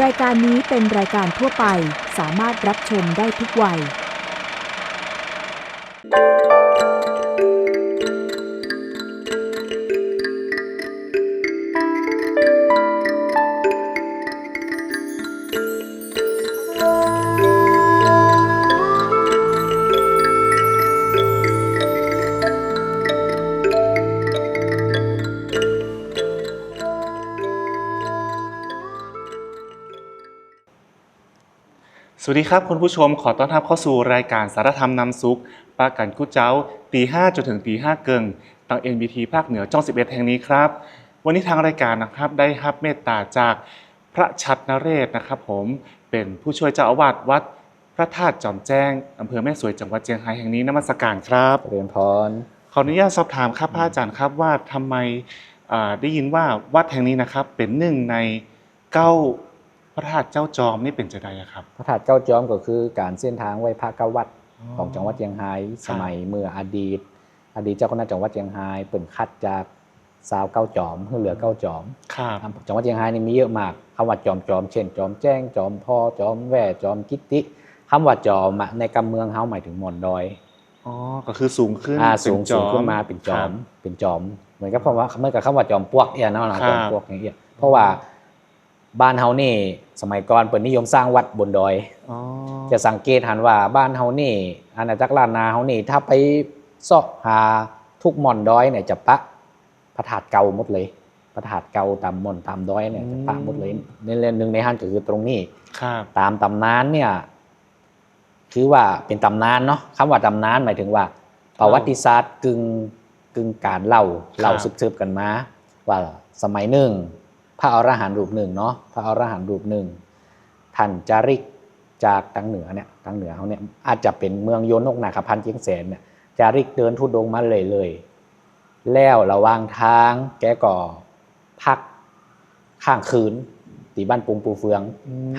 รายการนี้เป็นรายการทั่วไปสามารถรับชมได้ทุกวัยสวัสดีครับคุณผู้ชมขอต้อนรับเข้าสู่รายการสารธรรมนำสุขปากันกู้เจ้าตีห้าจนถึงตีห้าเกิงทาง NBT ภาคเหนือช่อง11แห่งนี้ครับวันนี้ทางรายการนะครับได้รับเมตตาจากพระชัดนเรศนะครับผมเป็นผู้ช่วยเจ้าอาวาสวัดพระธาตุจอมแจ้งอำเภอแม่สวยจังหวัดเชียงรายแห่งนี้นมัสการครับเรียนพรขออนุญาตสอบถามครับพระอาจารย์ครับว่าทำไมได้ยินว่าวัดแห่งนี้นะครับเป็นหนึ่งในเก้าพระธาตุเจ้าจอมนี่เป็นจะใดครับพระธาตุเก้าจอมก็คือการเส้นทางไหว้พระเก้าวัดของจังหวัดเชียงรายสมัยเมื่ออดีตเจ้าคณะจังหวัดเชียงรายเปิ่นคัดจากสาวเก้าจอมเพื่อเหลือเก้าจอมจังหวัดเชียงรายนี่มีเยอะมากคำว่าจอมเช่นจอมแจ้งจอมพ่อจอมแว่จอมกิตติคำว่าจอมในกำเมืองเฮาหมายถึงหม่อนดอยก็คือสูงขึ้นสูงขึ้นมาเป็นจอมเหมือนกับคำว่าเมื่อกับคำว่าจอมปลวกเนาะจอมปลวกอย่างเงี้ยเพราะว่าบ้านเฮานี่สมัยก่อนเปิดนิยมสร้างวัดบนดอยจะสังเกตหันว่าบ้านเฮานี่อาณาจักรล้านนาเฮานี่ถ้าไปเสาะหาทุกหม่อนดอยเนี่ยจะปะพระธาตุเก่าหมดเลยพระธาตุเก่าตามหม่อนตามดอยเนี่ยจะปะหมดเลยในเรื่องนึงในหันก็คือตรงนี้ตามตำนานเนี่ยคือว่าเป็นตำนานเนาะคำว่าตำนานหมายถึงว่าประวัติศาสตร์กึ่งการเล่าสืบกันมาว่าสมัยหนึ่งพระอรหันต์รูปหนึ่งเนาะพระอรหันต์รูปหนึ่งท่านจาริกจากทางเหนือเขาเนี่ยอาจจะเป็นเมืองโยนกนาคพันธ์เชียงแสนเนี่ยจาริกเดินธุดงค์มาเลยแล้วระหว่างทางแกก็พักข้างคืนที่บ้านปุงปูเฟือง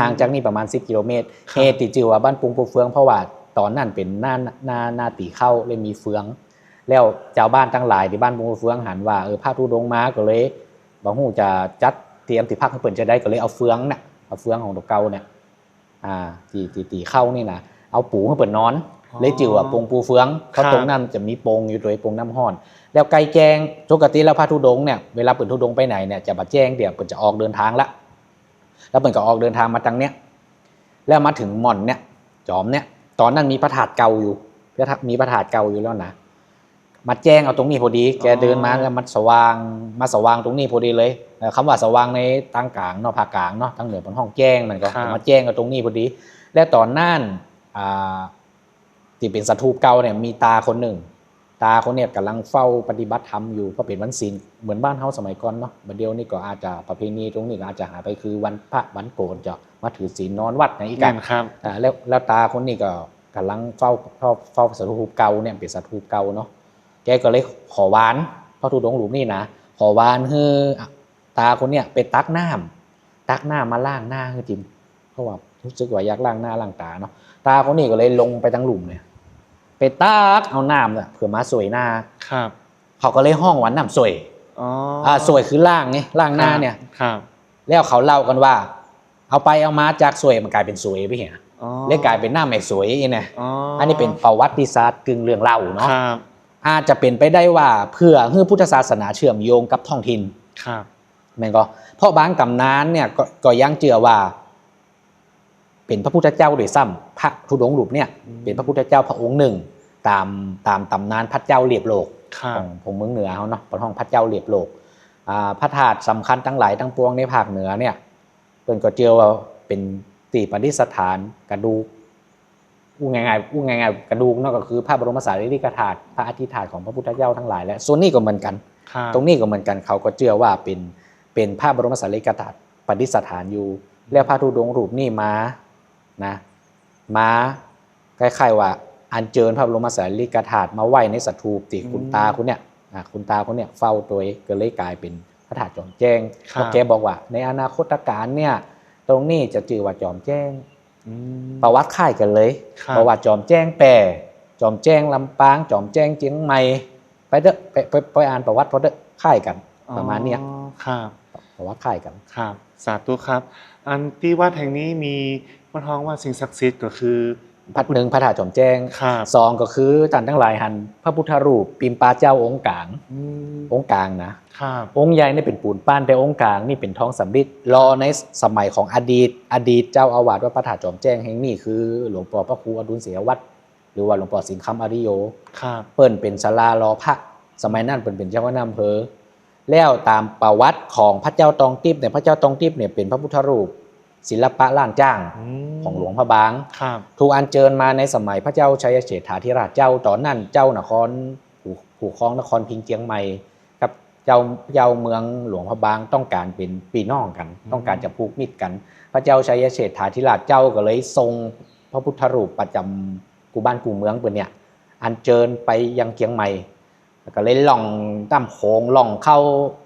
ห่างจากนี่ประมาณ10 กิโลเมตรเหตุที่ชื่อว่าบ้านปุงปูเฟืองเพราะว่าตอนนั้นเป็นหน้าตีเข้าเลยมีเฟืองแล้วเจ้าบ้านทั้งหลายที่บ้านปุงปูเฟืองหันว่าพระธุดงค์มาก็เลยบ่ฮู้จะจัดเตรียมที่พักให้เพิ่นจะได้ก็เลยเอาเฟืองของตัวเก่าเนี่ยที่ตีเข้านี่นะเอาปูให้เปิดนอนเลยจื่อว่าปงปูเฟืองเพราะตรงนั้นจะมีโปงอยู่โดยโปงน้ำห้อนแล้วไกลแจ้งปกติแล้วพระธุดงค์เนี่ยเวลาเปิดธุดงค์ไปไหนเนี่ยจะมาแจ้งเดี๋ยวเปิดจะออกเดินทางละแล้วเปิดก็ออกเดินทางมาทางเนี้ยแล้วมาถึงหม่อนเนี่ยจอมเนี่ยตอนนั้นมีพระธาตุเก่าอยู่มีพระธาตุเก่าอยู่แล้วนะมาแจ้งเอาตรงนี้พอดีแกเดินมาแล้วมาสว่างตรงนี้พอดีเลยคำว่าสว่างในทางกลางเนาะภาคกลางเนาะทางเหนือเป็นห้องแจ้งมันก็มาแจ้งเอาตรงนี้พอดีและตอนนั้นที่เป็นสถูปเก่าเนี่ยมีตาคนหนึ่งตาคนเนี่ยกำลังเฝ้าปฏิบัติธรรมอยู่เพราะเป็นวันศีลเหมือนบ้านเฮาสมัยก่อนเนาะบัดเดียวนี่ก็อาจจะประเพณีตรงนี้ก็อาจจะหายไปคือวันพระวันโกนจะมาถือศีลนอนวัดอย่างนี้กันแล้วตาคนนี้ก็กำลังเฝ้าสถูปเก่าเนี่ยเป็นสถูปเก่าเนาะแกก็เลยขอวานพระธุดงค์รูปนี่นะขอวานให้ตาคนเนี่ยไปตักน้ำมาล้างหน้าให้จิมเพราะว่ารู้สึกว่าอยากล้างหน้าล้างตาเนาะตาคนนี้ก็เลยลงไปทั้งหลุมเนี่ยไปตักเอาน้ำเนี่ยเผื่อมาสวยหน้าเขาก็เลยห้องวันน้ำสวยสวยคือล้างไงล้างหน้าเนี่ยแล้วเขาเล่ากันว่าเอาไปเอามาจากสวยมันกลายเป็นสวยไปเหี้ยเลยกลายเป็นหน้าไม่สวยเนี่ยอันนี้เป็นประวัติศาสตร์กึ่งเรื่องเล่าเนาะอาจจะเป็นไปได้ว่าเพื่อให้พุทธศาสนาเชื่อมโยงกับท้องถิ่นแม่นก็เพราะบางตำนานเนี่ยก็ยังเชื่อว่าเป็นพระพุทธเจ้าโดยซ้ำพระธุดงค์รูปเนี่ยเป็นพระพุทธเจ้าพระองค์หนึ่งตามตำนานพระเจ้าเรียบโลกของเมืองเหนือเขาเนาะเป็นห้องพระเจ้าเรียบโลกพระธาตุสำคัญทั้งหลายทั้งปวงในภาคเหนือเนี่ยเพิ่นก็เชื่อว่าเป็นที่ประดิษฐานกระดูกอู้ง่ายกระดูกนั่นก็คือพระบรมสารีริกธาตุพระอธิษฐานของพระพุทธเจ้าทั้งหลายและส่วนนี้ก็เหมือนกันตรงนี้ก็เหมือนกันเขาก็เชื่อว่าเป็นพระบรมสารีริกธาตุประดิษฐานอยู่แล้วพระธุดงค์รูปนี้มาคล้ายๆว่าอัญเชิญพระบรมสารีริกธาตุมาไว้ในสถูปที่คุณตาคนเนี่ยเฝ้าตัวก็เลยกลายเป็นพระธาตุจอมแจ้งเพราะแกบอกว่าในอนาคตการเนี่ยตรงนี้จะชื่อว่าจอมแจ้งประวัติคล้ายกันเลยประวัติจอมแจ้งแปรจอมแจ้งลำปางจอมแจ้งเชียงใหม่ไปเด้อไปอ่านประวัติเพราะเด้อคล้ายกันประมาณเนี้ยป ราะว่าคล้ายกัน ครับสาธุครับ อันที่วัดแห่งนี้มีว่าท้องว่าสิ่งศักดิ์สิทธิ์ก็คือ พัดหนึ่งพระธาตุจอมแจ้ง ครับ สองก็คือท่านทั้งหลายหันพระพุทธรูปปิมปาเจ้าองค์กลาง อืม องค์กลางนะครับ องค์ใหญ่นี่เป็นปูนปั้นแต่องค์กลางนี่เป็นทองสำริดรอในสมัยของอดีตเจ้าอาวาสวัดพระธาตุจอมแจ้งแห่งนี้คือหลวงพ่อพระครูอดุลเสียวัดหรือว่าหลวงพ่อสินคำอริโย ครับ เปิ้นเป็นศาลารอพระสมัยนั้นเปิ้นเป็นเจ้าคณะอำเภอแล้วตามประวัติของพระเจ้าตองทิพย์เนี่ยพระเจ้าตองทิพย์เนี่ยเป็นพระพุทธรูปศิลปะล้านจ้าง ม ของหลวงพระบาง ครับ ถูกอัญเชิญมาในสมัยพระเจ้าชัยเฉฐาธิราชเจ้าตอนนั้นเจ้านครผู้ครองนครพิงเจียงใหม่กับเจ้าเมืองหลวงพระบางต้องการเป็นพี่น้องกัน ต้องการจะผูกมิตรกัน พระเจ้าชัยเฉฐาธิราชเจ้าก็เลยทรงพระพุทธรูปประจำกูบ้านกูเมืองเปิ้นเนี่ยอัญเชิญไปยังเจียงใหม่แล้วก็เลยล่องตามโขงล่องเข้า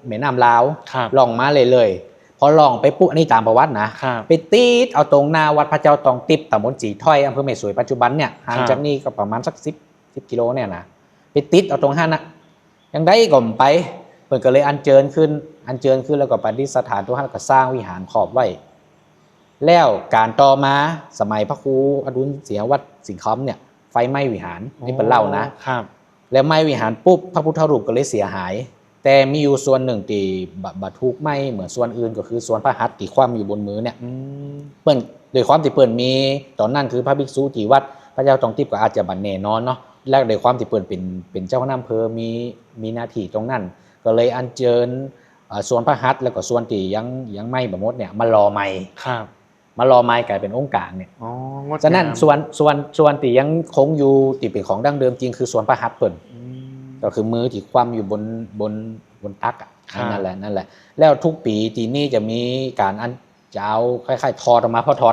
แม่น้ำลาว ครับ ล่องมาเลยพอล่องไปปุ๊บอันนี้ตามประวัตินะครับ ไปตีดเอาตรงหน้าวัดพระเจ้าตองติบตำบลสีถ้อยอำเภอแม่สวยปัจจุบันเนี่ยห่างจากนี่ก็ประมาณสัก10กิโลเนี่ยนะไปติดเอาตรงห้านะยังได้ก่อมไปเพิ่นก็เลยอัญเชิญขึ้นแล้วก็ประดิษฐานตัวห้าก็สร้างวิหารขอบไว้ แล้วการต่อมาสมัยพระครูอดุลเสียวัดสิงห์คำเนี่ยไฟไหม้วิหารนี่เป็นเล่านะ ครับ แล้วไหม้วิหารปุ๊บพระพุทธรูปก็เลยเสียหาย แต่มีอยู่ส่วนหนึ่งที่บถูกไหม้เหมือนส่วนอื่นก็คือส่วนพระหัตถ์ที่คว่ำอยู่บนมือเนี่ย อืม เปิ้นโดยความที่เปิ้นมีตอนนั้นคือพระภิกษุที่วัดพระเจ้าตองทิพย์ก็อาจจะบัดแน่นอนเนาะและโดยความที่เปิ้นเป็นเจ้าคณะอำเภอมีหน้าที่ตรงนั้น ก็เลยอัญเชิญส่วนพระหัตถ์แล้วก็ส่วนที่ยังไหม้บ่หมดเนี่ยมารอใหม่ ครับ มารอไม้กลายเป็นองค์กลางเนี่ย อ๋องด ฉะนั้น งาม ส่วนที่ยังคงอยู่ที่เป็นของดั้งเดิมจริงคือส่วนพระหัตถ์เพิ่น อืม ก็คือมือที่คว่ำอยู่บนตักอ่ะ ครับ นั่นแหละแล้วทุกปีที่นี่จะมีการอันจะเอาคล้ายๆทอดออกมาพอทอด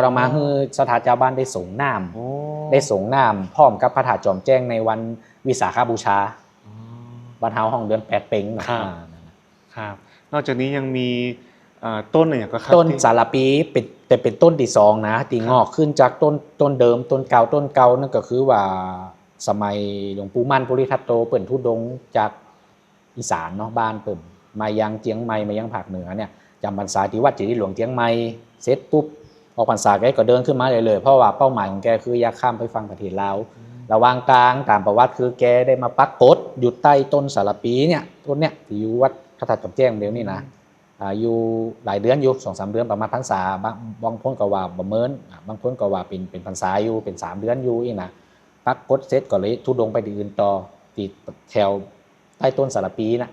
ออกมาให้สถานเจ้าบ้านได้ส่งน้ โอ้ ำได้ส่งน้ำพร้อมกับพระธาตุจอมแจ้งในวันวิสาขบูชา อ๋อ วันเฮาห้องเดือน8เพ็งนะครับ นั่นน่ะ ครับ นอกจากนี้ยังมีต้นอะไรอย่างก็ครับ ต้น ที่ สารปีแต่เป็นต้นที่สองนะที่งอกขึ้นจากต้นเดิมต้นเก่านั่นก็คือว่าสมัยหลวงปู่มั่นปุริทัตโตเปิ่นทุดงค์จากอีสานเนาะบ้านเปิ่นมายังเจียงใหม่มายังภาคเหนือเนี่ยจำพรรษาที่วัดเจดีย์หลวงเจียงใหม่เสร็จปุ๊บออกพรรษาแกก็เดินขึ้นมาเลยเพราะว่าเป้าหมายของแกคืออยากข้ามไปฟังประเทศลาวระหว่างกลางตามประวัติคือแกได้มาปักกฏอยู่ใต้ต้นสารปีเนี่ยต้นเนี่ยที่อยู่วัดพระธาตุจอมแจ้งเดี๋ยวนี้นะอยู่หลายเดือนอยู่2-3 เดือนประมาณพรรษาบางคนก็ว่าบ่เมินบางคนก็ว่าเป็นพรรษาอยู่เป็น3 เดือนอยู่อีกนะปักกฏเสร็จก็เลยทุดงไปที่อื่นต่อที่แถวใต้ต้นสารปีนะ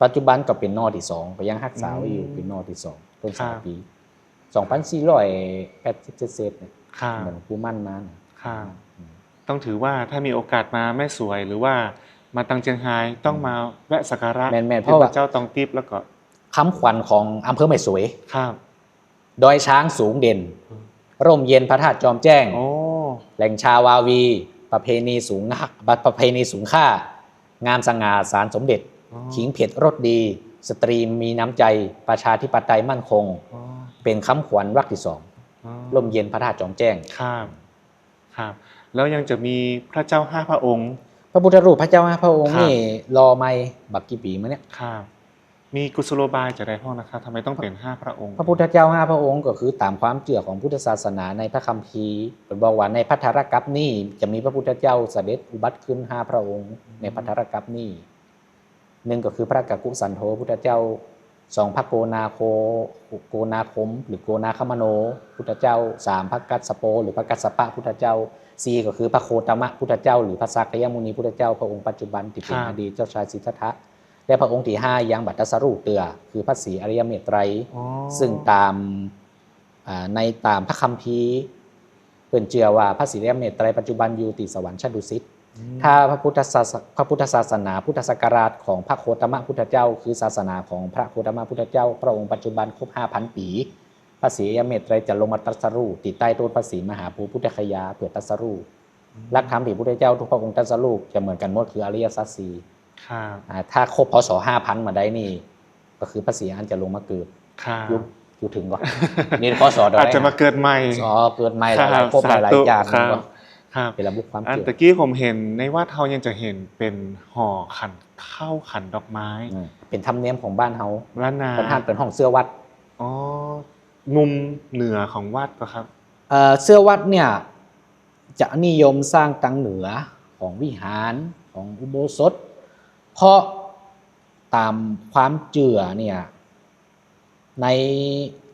ปัจจุบันก็เป็นนอที่2ก็ยังรักษาไว้อยู่เป็นนอที่2ต้นสารปี2480เศษเนี่ย ครับ เหมือนผู้มั่นมานะครับ ต้องถือว่าถ้ามีโอกาสมาแม่สวยหรือว่ามาตังเจียงไฮ้ต้องมาแวะสักการะ แม่นๆเพ ที่ ราะ พ ว่า ระเจ้าตองติบแล้วก็ คำขวัญของอำเภอแม่สวย ครับ ดอยช้างสูงเด่น ร่มเย็นพระธาตุจอมแจ้ง โอ้ แหล่งชาวาวี ประเพณีสูงค่า งามสง่าสารสมเด็จ อ๋อ ขิงเผ็ดรสดี สตรีมีน้ำใจ ประชาธิปไตยมั่นคง อ๋อ เป็นคำขวัญวรรคที่สอง อ๋อ ร่มเย็นพระธาตุจอมแจ้ง ครับครับ แล้วยังจะมีพระเจ้า5 พระองค์ พระพุทธรูปพระเจ้าห้าพระองค์ ครับ นี่รอไม่บักกี่ปีมาเนี่ย ครับมีกุศโลบายจากใดพ่อนะครับทำไมต้องเป็น5 พระองค์ พระพุทธเจ้าห้าพระองค์ก็คือตามความเชื่อของพุทธศาสนาในพระคัมภีร์เป็นบอกว่าในพัทธรกัปนี่จะมีพระพุทธเจ้าเสด็จอุบัติขึ้น5 พระองค์ ในพัทธรกัปนี่หนึ่งก็คือพระกักกุสันโธพุทธเจ้า2 พระโกนาคมหรือโกนาคมโนพุทธเจ้า3 พระกัสสโปหรือพระกัสสปะพุทธเจ้า4ก็คือพระโคตมะพุทธเจ้าหรือพระสักยมุนีพุทธเจ้าพระองค์ปัจจุบันที่เป็นอดีตเจ้าชายสิทธัตถะและพระองค์ที่5ยังบัตตสรูปเตือคือพระศรีอริยเมตไตร อ๋อ ซึ่งตามตามพระคัมภีร์เพิ่นเชื่อว่าพระศรีอริยเมตไตรปัจจุบันอยู่ที่สวรรค์ชั้นดุสิตถ้าพระพุทธศาสนาพุทธศักราชของพระโคตมะพุทธเจ้า คือศาสนาของพระโคตมะพุทธเจ้าพระองค์ปัจจุบันครบ 5,000 ปีพระศรีอริยเมตไตรจะลงมาตรัสรู้ติดใต้ต้นพระศรีมหาโพธิ์พุทธคยาเพื่อตรัสรู้หลักธรรมที่พุทธเจ้าทุกพระองค์ตรัสรู้จะเหมือนกันหมดคืออริยสัจสี่ ครับ ถ้าครบพศ 5,000 มาได้นี่ก็คือพระศรีอริยจะลงมาเกิด ครับ อยู่ถึงก่อน นี่พศ อาจจะมาเกิดใหม่ เกิดใหม่หลายๆพบหลายๆอย่าง ครับครับ เป็นระบบความ อัน เชื่อ ตะกี้ผมเห็นในวัดเฮายังจะเห็นเป็นห่อขัน เข้าขันดอกไม้ เป็นธรรมเนียมของบ้านเฮา ล้านนา เป็นห้างเป็นห้องเสื้อวัด อ๋อมุมเหนือของวัดปะครับ เสื้อวัดเนี่ยจะนิยมสร้างตังเหนือของวิหารของอุโบสถ เพราะตามความเชื่อเนี่ยใน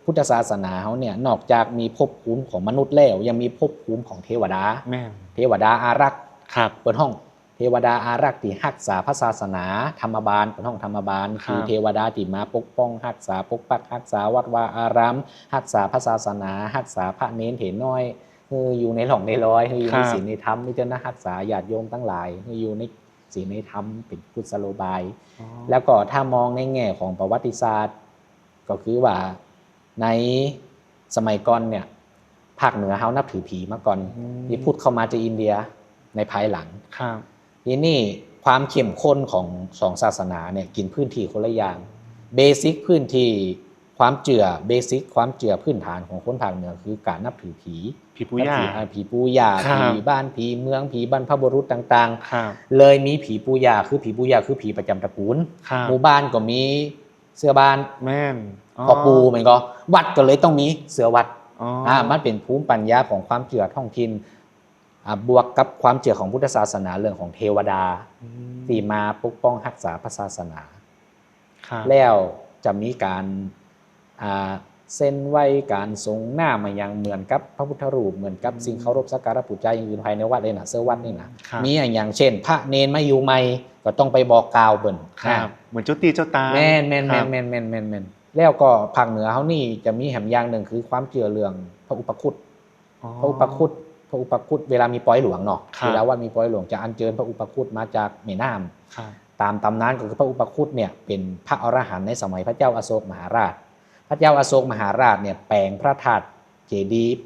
พุทธศาสนาเขาเนี่ยนอกจากมีภพภูมิของมนุษย์แล้วยังมีภพภูมิของเทวดา แม่น เทวดาอารักษ์ ครับ เปิดห้องเทวดาอารักษ์ที่รักษาพระศาสนาธรรมบาลเปิดห้องธรรมบาล ครับ คือเทวดาที่มาปกป้องรักษาปกปักรักษาวัดวาอารามรักษาพระศาสนารักษาพระเน้นเถรน้อยอยู่ในหล่องในร้อยอยู่ในศีลในธรรมนี่จะนะรักษาญาติโยมทั้งหลายอยู่ในศีลในธรรมเป็นกุศโลบาย อ๋อ แล้วก็ถ้ามองในแง่ของประวัติศาสตร์ ก็คือว่าในสมัยก่อนเนี่ยภาคเหนือเขานับถือผีมาก่อนที่พูดเข้ามาจากอินเดียในภายหลัง ครับ ทีนี่ความเข้มข้นของสองศาสนาเนี่ยกินพื้นที่คนละอย่างเบสิกพื้นที่ความเจือเบสิกความเจือพื้นฐานของคนภาคเหนือคือการนับถือผี ผีปู่ย่า ผีปู่ย่า ครับ ผีบ้านผีเมืองผีบรรพบุรุษต่าง ครับ ๆ เลยมีผีปู่ย่าคือผีปู่ย่าคือผีประจำตระกูล ครับ หมู่บ้านก็มีเสื้อบ้าน แม่น พ่อปู่มันก็วัดก็เลยต้องมีเสือวัด อ๋อ มันเป็นภูมิปัญญาของความเชื่อท้องถิ่นบวกกับความเชื่อของพุทธศาสนาเรื่องของเทวดา อืม ที่มาปกป้องรักษาพระศาสนา ครับ แล้วจะมีการเส้นไหวการทรงหน้ามาอย่างเหมือนกับพระพุทธรูปเหมือนกับสิ่งเคารพสักการะบูชาอย่างอื่นภายในวัดเลยนะเสื้อวัดนี่นะครับ มีอย่างเช่น พระเนนมาอยู่ใหม่ก็ต้องไปบอกกล่าวเบิ่น ครับเหมือนเจ้าตีเจ้าตา แม่น ครับ แล้วก็ภาคเหนือเขานี่จะมีแหมอย่างหนึ่งคือความเชื่อเรื่องพระอุปคุต อ๋อ พระอุปคุตเวลามีปอยหลวงเนาะ ครับ เวลาว่ามีปอยหลวงจะอัญเชิญพระอุปคุตมาจากแม่น้ำ ครับ ตามตำนานก็คือพระอุปคุตเนี่ยเป็นพระอรหันต์ในสมัยพระเจ้าอโศกมหาราช พระเจ้าอโศกมหาราชเนี่ยแปลงพระธาตุเจดีย์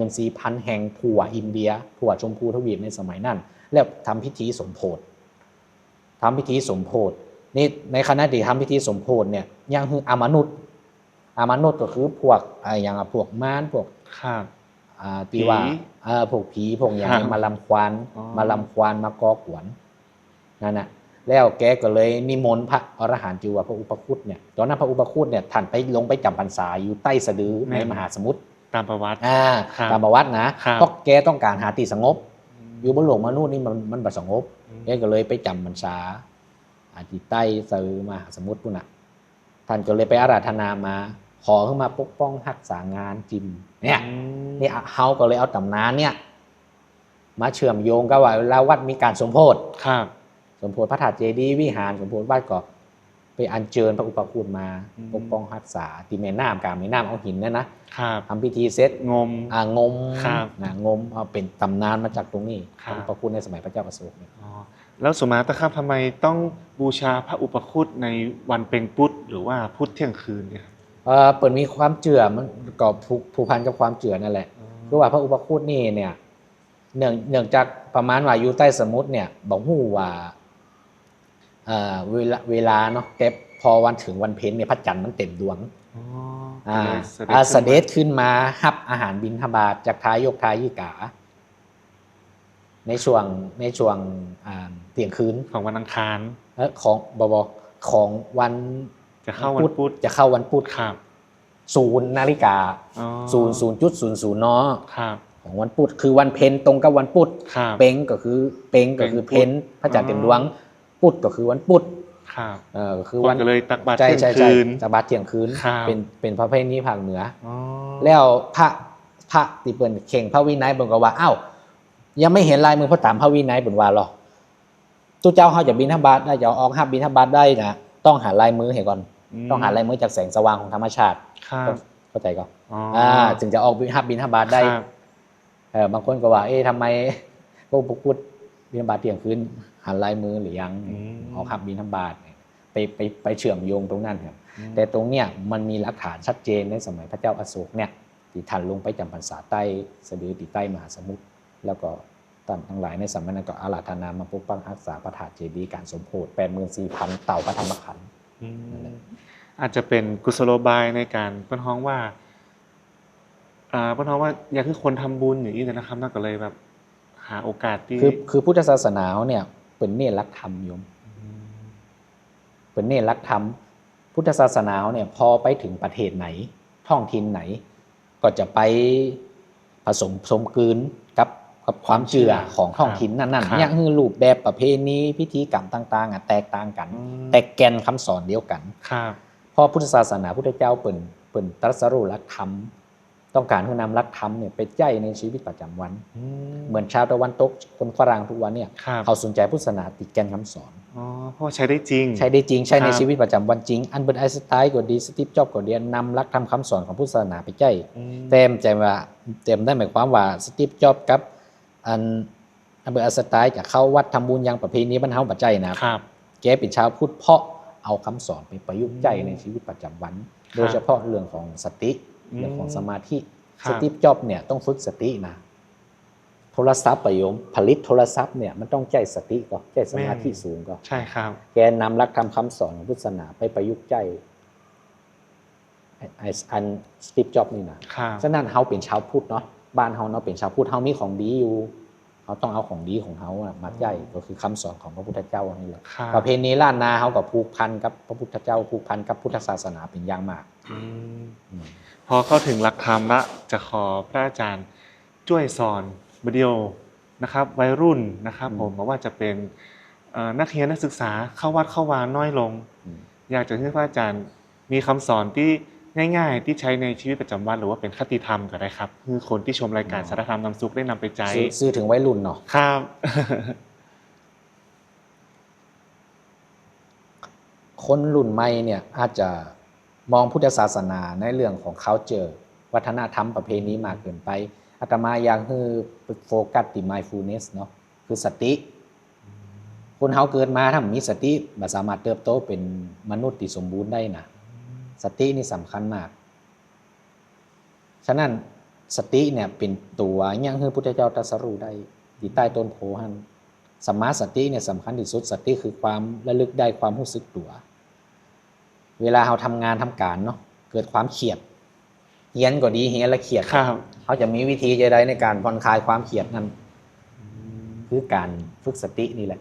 84,000 แห่งทั่วอินเดียทั่วชมพูทวีปในสมัยนั้น แล้วทำพิธีสมโภชนี่ในขณะที่ทำพิธีสมโภชเนี่ยยังคืออมนุษย์ก็คือพวกอย่างพวกม้ารพวก ครับ ที่ว่าพวกผีพวกอย่างนี้ ครับ มาลำควาน อ๋อ มากอขวนนั่นน่ะแล้วแกก็เลยนิมนต์พระอรหันต์จือว่าพระอุปคุตเนี่ยตอนนั้นพระอุปคุตเนี่ยท่านไปลงไปจำพรรษาอยู่ใต้สะดือในมหาสมุทร ตามประวัติ ครับ ตามประวัตินะครับ เพราะแกต้องการหาที่สงบ อยู่บนโลกมนุษย์นี่มันบ่สงบแกก็เลยไปจำพรรษาที่ใต้สะดือมหาสมุทรพุ่นน่ะท่านก็เลยไปอาราธนามาขอขึ้นมาปกป้องรักษางานจิมเนี่ย นี่เฮาก็เลยเอาตำนานเนี่ยมาเชื่อมโยงกับว่าเวลาวัดมีการสมโภช ครับ สมโภชพระธาตุเจดีย์วิหารสมโภชวัดก็ไปอัญเชิญพระอุปคุตมาปกป้องรักษาที่แม่น้ำกลางแม่น้ำเอาหินเนี่ยนะครับ ทำพิธีเสร็จ งม งม ครับ งมเอาเป็นตำนานมาจากตรงนี้ ค พ รับ ระอุปคุตในสมัยพระเจ้าอโศกเนี่ย อ๋อแล้วสุมาตะครับทำไมต้องบูชาพระอุปคุตในวันเป็งพุธหรือว่าพุธเที่ยงคืนเนี่ย เปิดมีความเจือมันก็ผูกพันกับความเจือนั่นแหละคือว่าพระอุปคุตนี่เนี่ยเนื่องจากประมาณว่าอยู่ใต้สมุทรเนี่ยบอกฮู้ว่าเวลาเนาะแต่พอวันถึงวันเพ็ญเนี่ยพระจันทร์มันเต็มดวง อ๋อ เสด็จขึ้นมาหับอาหารบิณฑบาตจากทายกทายิกา ในช่วงเที่ยงคืน ของวันอังคาร ของของวัน จะเข้าวันพุธ จะเข้าวันพุธ ครับ 0 นาฬิกา อ๋อ 00.00 น ครับ ของวันพุธคือวันเพ็ญตรงกับวันพุธ ครับ เพ็งก็คือเพ็ญพระจันทร์เต็มดวงพุธก็คือวันพุธ ครับ ก็คือ คน วัน ก็เลยตักบาตร ใช่ เที่ยง ใช่ คืน ตักบาตรเที่ยงคืน ครับ เป็นประเพณีภาคเหนือ อ๋อ แล้วพระที่เปิ้นเข่งพระวินัยเปิ้นก็ว่าอ้าวยังไม่เห็นลายมือพระตามพระวินัยเปิ้นว่าหรอตู้เจ้าเฮาจะบิณฑบาตได้จะออกหับบิณฑบาตได้นะต้องหาลายมือให้ก่อน ต้องหาลายมือจากแสงสว่างของธรรมชาติ ครับ เข้าใจก็ อ๋อ ถึงจะออกหับบิณฑบาตได้ ครับ บางคนก็ว่าทำไมพวกพุทธบิณฑบาตเที่ยงคืนหันลายมือหรือยังออกหับบิณฑบาตไปเชื่อมโยงตรงนั้นครับแต่ตรงเนี้ยมันมีหลักฐานชัดเจนในสมัยพระเจ้าอโศกเนี่ยที่ท่านลงไปจำพรรษาใต้สะดือติใต้มหาสมุทรแล้วก็ท่านทั้งหลายในสมัยนั้นก็อาราธนามาปกป้องรักษาพระธาตุเจดีย์การสมโภช 84,000 เต่าพระธรรมขันธ์ อาจจะเป็นกุศโลบายในการเปิ้นฮ้องว่าเปิ้นฮ้องว่าอยากให้คนทำบุญอย่างนี้นะครับน่าก็เลยแบบหาโอกาสที่ คือพุทธศาสนาเนี่ยเป็นเนรลักธรรมโยม เป็นเน้นรักธรรมพุทธศาสนาเนี่ยพอไปถึงประเทศไหนท้องถิ่นไหน ก็จะไปผสมสมกลืนกับความเชื่อของท้องถิ่นนั่นๆอย่างคือรูปแบบประเพณีพิธีกรรมต่างๆแตกต่างกันแต่แกนคำสอนเดียวกันครับเพราะพุทธศาสนาพุทธเจ้าเปิ่นตรัสรู้หลักธรรมต้องการให้นำหลักธรรมเนี่ยไปใจในชีวิตประจำวันเหมือนชาวตะวันตกคนฝรั่งทุกวันเนี่ยเขาสนใจพุทธศาสนาติดแกนคำสอนเพราะใช้ได้จริงใช้ในชีวิตประจำวันจริงอันเบิร์ตไอน์สไตน์ก็ดีสตีฟจ็อบส์ก็ดีนำหลักธรรมคำสอนของพุทธศาสนาไปใจเต็มใจว่าเต็มได้หมายความว่าสตีฟจ็อบส์กับอันเบิร์ตไอน์สไตน์จะเข้าวัดทำบุญยังประเพณีบรรเทาปัจจัยนะครับแกเป็นชาวพุทธเพราะเอาคำสอนไปประยุกต์ใจในชีวิตประจำวันโดยเฉพาะเรื่องของสติเรื่องของสมาธิสตีฟจ็อบส์เนี่ยต้องฝึกสตินะโทรศัพท์ประโยมผลิตโทรศัพท์เนี่ยมันต้องใจสติก็ใจสมาธิสูงก็ใช่ครับแกนำหลักธรรมคำสอนของพุทธศาสนาไปประยุกต์ใจอันสตีฟจ็อบส์นี่นะฉะนั้นเฮาเป็นชาวพุทธเนาะบ้านเฮาเนาะเป็นชาวพุทธเฮามีของดีอยู่เฮาต้องเอาของดีของเฮามาใจก็คือคำสอนของพระพุทธเจ้านี่แหละประเพณีล้านนาเฮาก็ผูกพันกับพระพุทธเจ้าผูกพันกับพุทธศาสนาเป็นอย่างมากพอเข้าถึงหลักธรรมละจะขอพระอาจารย์ช่วยสอนวิดีโอนะครับวัยรุ่นนะครับผมบอกว่าจะเป็นนักเรียนนักศึกษาเข้าวัดเข้าวาน้อยลงอยากจะให้พระอาจารย์มีคำสอนที่ง่ายๆที่ใช้ในชีวิตประจำวันหรือว่าเป็นคติธรรมก็ได้ครับคือคนที่ชมรายการสารธรรมนำสุขได้นำไปใช้ซื้อถึงวัยรุ่นเนาะครับ คนรุ่นใหม่เนี่ยอาจจะมองพุทธศาสนาในเรื่องของ culture วัฒนธรรมประเพณีมากเกินไปอาตมาอย่างคือโฟกัสที่ mindfulness เนาะคือสติคนเฮาเกิดมาถ้ามีสติบ่สามารถเติบโตเป็นมนุษย์ที่สมบูรณ์ได้นะสตินี่สำคัญมากฉะนั้นสติเนี่ยเป็นตัวอย่างคือพุทธเจ้าตรัสรู้ได้ที่ใต้ต้นโพธิ์หั่นสัมมาสติเนี่ยสำคัญที่สุดสติคือความระลึกได้ความรู้สึกตัวเวลาเราทำงานทำการเนาะเกิดความเครียดเฮียนก็ดีเฮียนและเครียดเขาจะมีวิธีใดในการผ่อนคลายความเครียดนั้นคือการฝึกสตินี่แหละ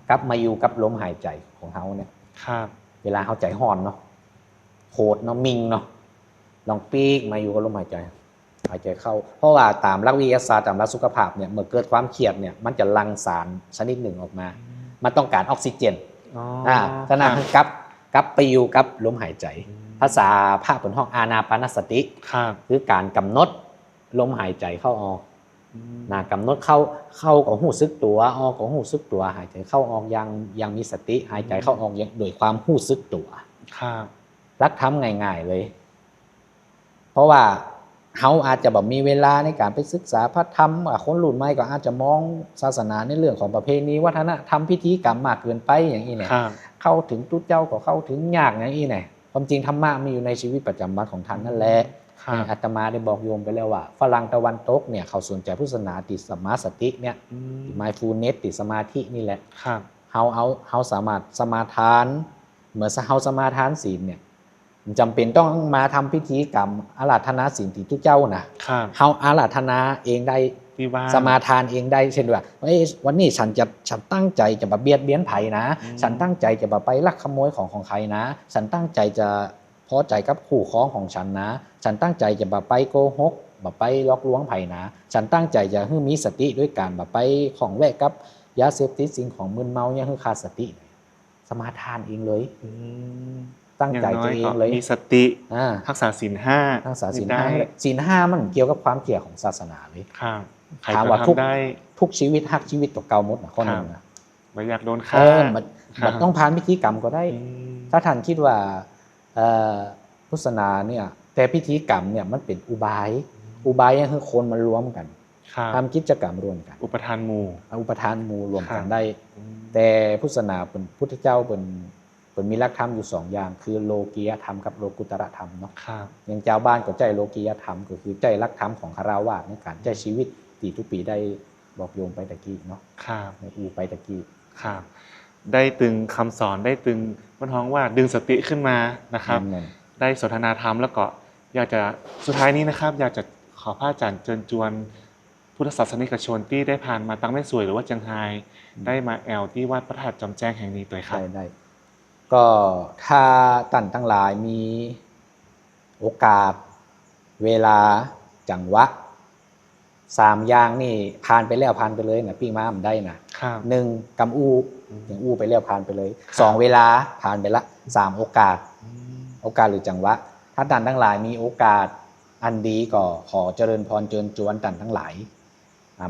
กลับมาอยู่กับลมหายใจของเขาเนี่ยเวลาเขาใจห่อนเนาะโหดเนาะมิงเนาะลองปีกมาอยู่กับลมหายใจเข้าเพราะว่าตามหลักวิทยาศาสตร์ตามหลักสุขภาพเนี่ยเมื่อเกิดความเครียดเนี่ยมันจะหลั่งสารชนิดหนึ่งออกมามันต้องการออกซิเจนฉะนั้นกลับไปอยู่กับลมหายใจภาษาภาคบนห้องอานาปานสติคือการกำหนดลมหายใจเข้าออกกำหนดเข้าของหูซึกตัวออกของหูซึกตัวหายใจเข้าออกยังมีสติหายใจเข้าออกโดยความหูซึกตัวรักทำง่ายๆเลยเพราะว่าเขาอาจจะแบบมีเวลาในการไปศึกษาพระธรรมคนรุ่นใหม่ก็อาจจะมองศาสนาในเรื่องของประเพณีวัฒนธรรมพิธีกรรมมากเกินไปอย่างนี้เนี่ยเข้าถึงตุ๊เจ้าก็เข้าถึงยากอย่างนี้เนี่ยความจริงธรรมะมีอยู่ในชีวิตประจำวันของท่านนั่นแหละอาตมาได้บอกโยมไปแล้วว่าฝรั่งตะวันตกเนี่ยเขาสนใจพุทธศาสนาติสัมมาสติเนี่ยmindfulness ติสมาธินี่แหละเขาสามารถสมาทานเหมือนเขาสมาทานศีลเนี่ยจำเป็นต้องมาทำพิธีกรรมอาราธนาศีลที่ทุกเจ้านะเขาอาราธนาเองได้สมาทานเองได้เช่นว่าวันนี้ฉันตั้งใจจะมาเบียดเบียนไผ่นะฉันตั้งใจจะมาไปลักขโมยของใครนะฉันตั้งใจจะพอใจกับคู่ครองของฉันนะฉันตั้งใจจะมาไปโกหกมาไปลอกลวงไผ่นะฉันตั้งใจจะให้มีสติด้วยการมาไปของแวะกับยาเสพติดสิ่งของมึนเมาเนี่ยคือขาดสติสมาทานเองเลยตั้งใจตัวเองเลยมีสติรักษาศีลห้าศีลห้ามันเกี่ยวกับความเกี่ยวของศาสนาเลยถามว่าทุกชีวิตฮักชีวิตตัวเก่าหมดนะข้อนึงนะไม่อยากโดนฆ่ามันต้องผ่านพิธีกรรมก็ได้ถ้าท่านคิดว่าพุทธศาสนาเนี่ยแต่พิธีกรรมเนี่ยมันเป็นอุบายก็คือคนมารวมกันทำกิจกรรมรวมกันอุปทานหมู่รวมกันได้แต่พุทธศาสนาเป็นพุทธเจ้าเป็นมีหลักธรรมอยู่2อย่างคือโลกียธรรมกับโลกุตระธรรมเนาะอย่างเจ้าบ้านก็ใจโลกียธรรมก็คือใจหลักธรรมของคฤหัสถ์ในการใช้ชีวิตตีทุกปีได้บอกโยมไปตะกี้เนาะในอูไปตะกี้ได้ตึงคำสอนได้ตึงมันท้องว่าดึงสติขึ้นมานะครับได้สนทนาธรรมแล้วก็อยากจะสุดท้ายนี้นะครับอยากจะขอพระอาจารย์เชิญชวนพุทธศาสนิกชนที่ได้ผ่านมาตั้งแม่สวยหรือว่าเจียงไฮ้ได้มาแอลที่วัดพระธาตุจอมแจ้งแห่งนี้ตัวครับได้ ก็ถ้าท่านทั้งหลายมีโอกาสเวลาจังหวะ3อย่างนี่ผ่านไปแล้วผ่านไปเลยนะปิ้งม้ามันได้นะครับ 1กำอู้อย่างอู้ไปแล้วผ่านไปเลย ครับ 2เวลาผ่านไปละ3โอกาส โอกาสหรือจังหวะ ถ้าท่านทั้งหลายมีโอกาสอันดีก็ขอเจริญพรเชิญชวนท่านทั้งหลาย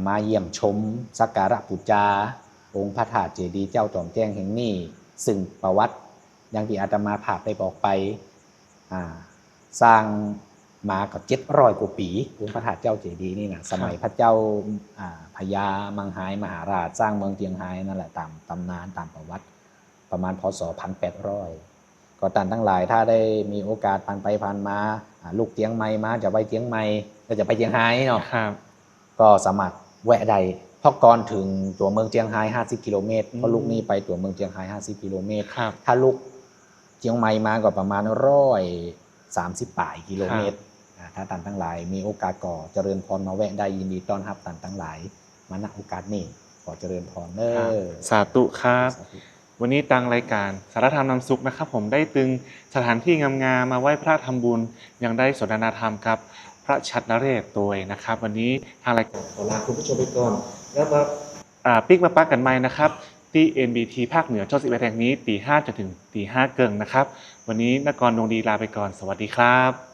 มาเยี่ยมชมสักการะบูชาองค์พระธาตุเจดีย์เจ้าจอมแจ้งแห่งนี้ซึ่งประวัติอย่างที่อาตมาภาพได้บอกไปสร้างมากับ700กว่าปีองค์พระธาตุเจ้าเจดีย์นี่นะสมัยพระเจ้าพญามังหายมหาราชสร้างเมืองเจียงไฮ้นั่นแหละตามตำนานตามประวัติประมาณพศ1800ก็ท่านทั้งหลายถ้าได้มีโอกาสผ่านไปผ่านมาลูกเจียงใหม่มาจะไปเจียงใหม่ก็จะไปเจียงไฮ้เนาะ ครับ ก็สามารถแวะใดเพราะก่อนถึงตัวเมืองเจียงไฮ้50 กิโลเมตรเพราะลูกนี้ไปตัวเมืองเจียงไฮ้50 กิโลเมตร ครับ ถ้าลูกเจียงใหม่มาก็ประมาณ130ป่ายกิโลเมตรถ้าท่านทั้งหลายมีโอกาสก็เจริญพรมาแวะได้ยินดีต้อนรับท่านทั้งหลายมาณโอกาสนี้ขอเจริญพรเด้ ครับ อ สาธุครับ สาธุ วันนี้ตังรายการสารธรรมนำสุขนะครับ ผมได้ตึงสถานที่งามๆมาไหว้พระทำบุญยังได้สนทนาธรรมครับพระชัดนเรศตัวเองนะครับ วันนี้ทางรายการขอลาคุณผู้ชมไปก่อน แล้วมาปิ๊กมาปักกันใหม่นะครับที่ NBT ภาคเหนือช่อง11แห่งนี้ตี 5 จนถึงตี 5 เกิงนะครับ วันนี้นกรดวงดีลาไปก่อนสวัสดีครับ